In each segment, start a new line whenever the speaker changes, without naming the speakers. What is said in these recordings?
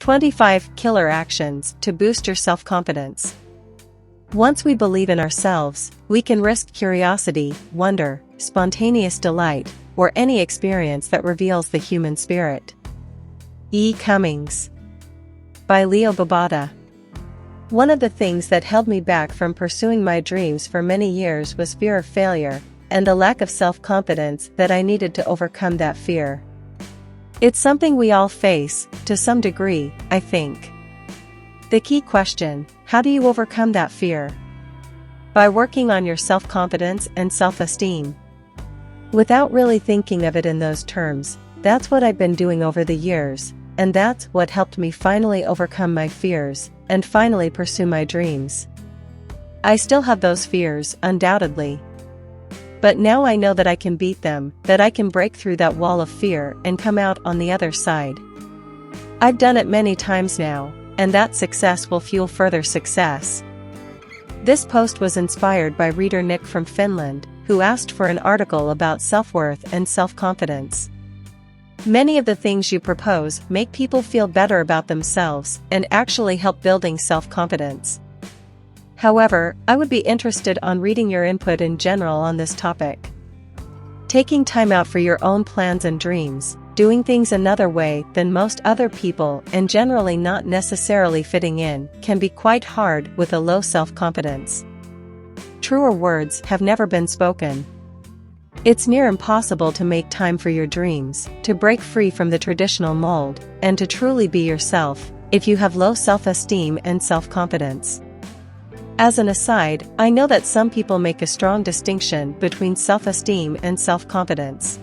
25 Killer Actions to Boost Your Self-Confidence. Once we believe in ourselves, we can risk curiosity, wonder, spontaneous delight, or any experience that reveals the human spirit. E. Cummings. By Leo Babauta. One of the things that held me back from pursuing my dreams for many years was fear of failure, and a lack of self-confidence that I needed to overcome that fear. It's something we all face, to some degree, I think. The key question: how do you overcome that fear? By working on your self-confidence and self-esteem. Without really thinking of it in those terms, that's what I've been doing over the years, and that's what helped me finally overcome my fears, and finally pursue my dreams. I still have those fears, undoubtedly. But now I know that I can beat them, that I can break through that wall of fear and come out on the other side. I've done it many times now, and that success will fuel further success. This post was inspired by reader Nick from Finland, who asked for an article about self-worth and self-confidence. Many of the things you propose make people feel better about themselves and actually help building self-confidence. However, I would be interested on reading your input in general on this topic. Taking time out for your own plans and dreams, doing things another way than most other people and generally not necessarily fitting in, can be quite hard with a low self-confidence. Truer words have never been spoken. It's near impossible to make time for your dreams, to break free from the traditional mold, and to truly be yourself, if you have low self-esteem and self-confidence. As an aside, I know that some people make a strong distinction between self-esteem and self-confidence.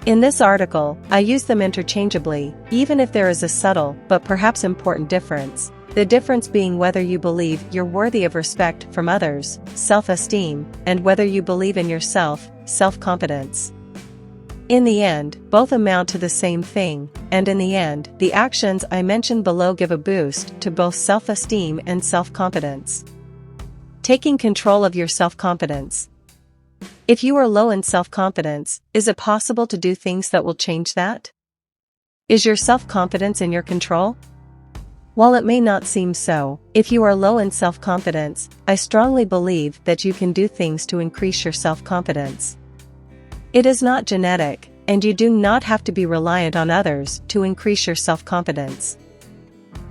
In this article, I use them interchangeably, even if there is a subtle but perhaps important difference, the difference being whether you believe you're worthy of respect from others, self-esteem, and whether you believe in yourself, self-confidence. In the end, both amount to the same thing, and in the end, the actions I mentioned below give a boost to both self-esteem and self-confidence. Taking control of your self-confidence. If you are low in self-confidence, is it possible to do things that will change that? Is your self-confidence in your control? While it may not seem so, if you are low in self-confidence, I strongly believe that you can do things to increase your self-confidence. It is not genetic, and you do not have to be reliant on others to increase your self-confidence.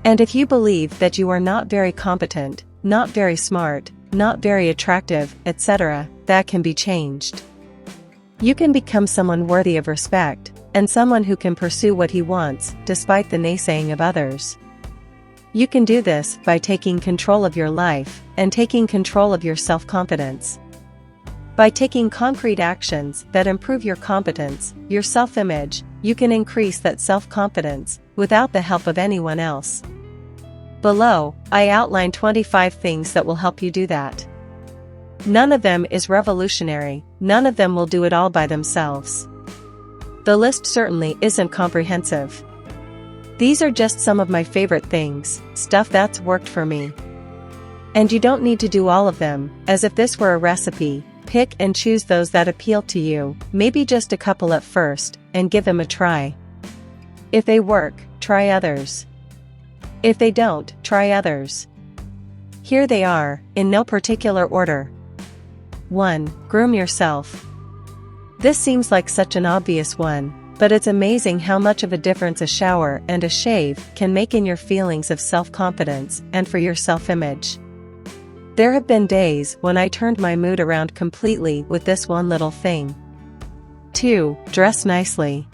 And if you believe that you are not very competent, not very smart, not very attractive, etc., that can be changed. You can become someone worthy of respect, and someone who can pursue what he wants, despite the naysaying of others. You can do this by taking control of your life, and taking control of your self-confidence. By taking concrete actions that improve your competence, your self-image, you can increase that self-confidence, without the help of anyone else. Below, I outline 25 things that will help you do that. None of them is revolutionary, none of them will do it all by themselves. The list certainly isn't comprehensive. These are just some of my favorite things, stuff that's worked for me. And you don't need to do all of them, as if this were a recipe. Pick and choose those that appeal to you, maybe just a couple at first, and give them a try. If they work, try others. If they don't, try others. Here they are, in no particular order. 1. Groom yourself. This seems like such an obvious one, but it's amazing how much of a difference a shower and a shave can make in your feelings of self-confidence and for your self-image. There have been days when I turned my mood around completely with this one little thing. 2. Dress nicely.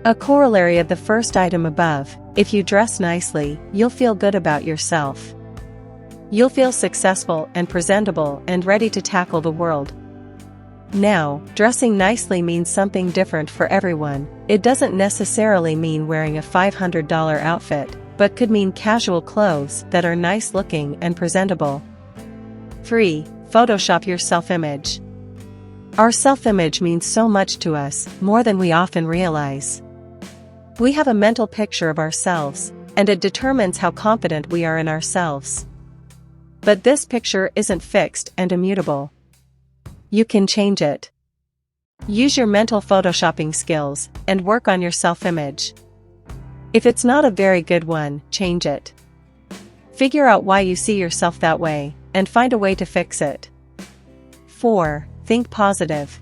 A corollary of the first item above, if you dress nicely, you'll feel good about yourself. You'll feel successful and presentable and ready to tackle the world. Now, dressing nicely means something different for everyone. It doesn't necessarily mean wearing a $500 outfit, but could mean casual clothes that are nice looking and presentable. 3. Photoshop your self-image. Our self-image means so much to us, more than we often realize. We have a mental picture of ourselves, and it determines how confident we are in ourselves. But this picture isn't fixed and immutable. You can change it. Use your mental photoshopping skills, and work on your self-image. If it's not a very good one, change it. Figure out why you see yourself that way, and find a way to fix it. 4. Think positive.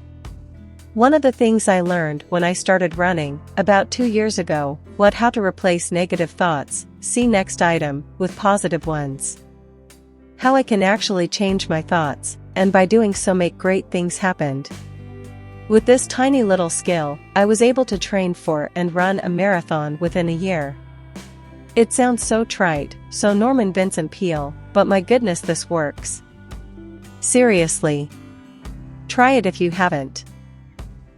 One of the things I learned when I started running, about 2 years ago, was how to replace negative thoughts, see next item, with positive ones. How I can actually change my thoughts, and by doing so make great things happen. With this tiny little skill, I was able to train for and run a marathon within a year. It sounds so trite, so Norman Vincent Peale, but my goodness, this works. Seriously. Try it if you haven't.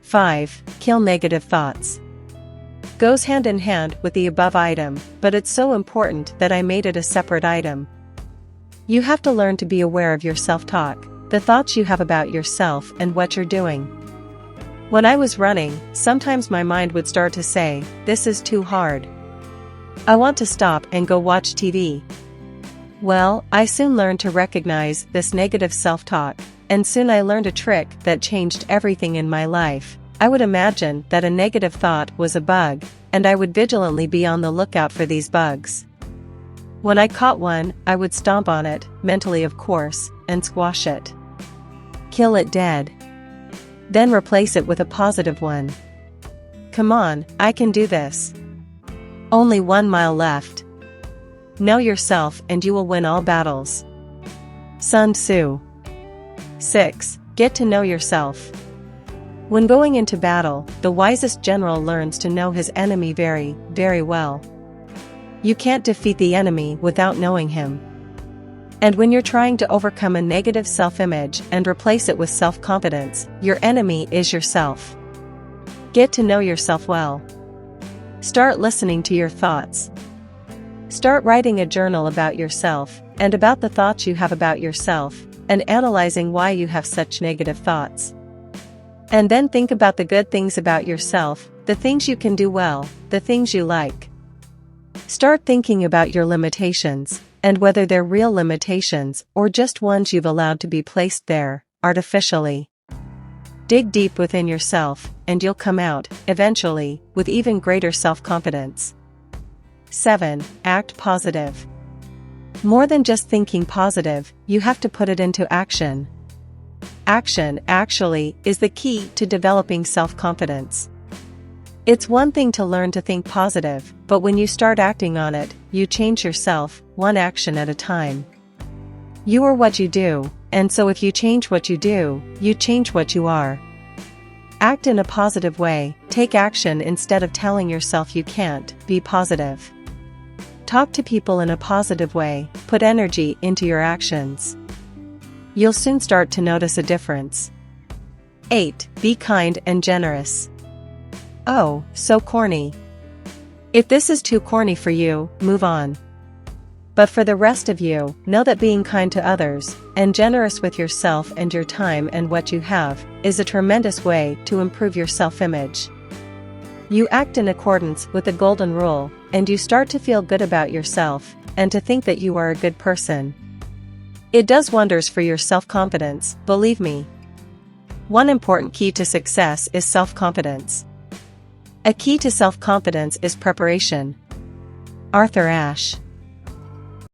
5. Kill negative thoughts. Goes hand in hand with the above item, but it's so important that I made it a separate item. You have to learn to be aware of your self-talk, the thoughts you have about yourself and what you're doing. When I was running, sometimes my mind would start to say, "This is too hard. I want to stop and go watch TV." Well, I soon learned to recognize this negative self-talk, and soon I learned a trick that changed everything in my life. I would imagine that a negative thought was a bug, and I would vigilantly be on the lookout for these bugs. When I caught one, I would stomp on it, mentally of course, and squash it. Kill it dead. Then replace it with a positive one. Come on, I can do this. Only 1 mile left. Know yourself and you will win all battles. Sun Tzu. 6. Get to know yourself. When going into battle, the wisest general learns to know his enemy very, very well. You can't defeat the enemy without knowing him. And when you're trying to overcome a negative self-image and replace it with self-confidence, your enemy is yourself. Get to know yourself well. Start listening to your thoughts. Start writing a journal about yourself, and about the thoughts you have about yourself, and analyzing why you have such negative thoughts. And then think about the good things about yourself, the things you can do well, the things you like. Start thinking about your limitations, and whether they're real limitations or just ones you've allowed to be placed there, artificially. Dig deep within yourself, and you'll come out, eventually, with even greater self-confidence. 7. Act positive. More than just thinking positive, you have to put it into action. Action, actually, is the key to developing self-confidence. It's one thing to learn to think positive, but when you start acting on it, you change yourself, one action at a time. You are what you do, and so if you change what you do, you change what you are. Act in a positive way, take action instead of telling yourself you can't, be positive. Talk to people in a positive way, put energy into your actions. You'll soon start to notice a difference. 8. Be kind and generous. Oh, so corny. If this is too corny for you, move on. But for the rest of you, know that being kind to others, and generous with yourself and your time and what you have, is a tremendous way to improve your self-image. You act in accordance with the golden rule, and you start to feel good about yourself, and to think that you are a good person. It does wonders for your self-confidence, believe me. One important key to success is self-confidence. A key to self-confidence is preparation. Arthur Ashe.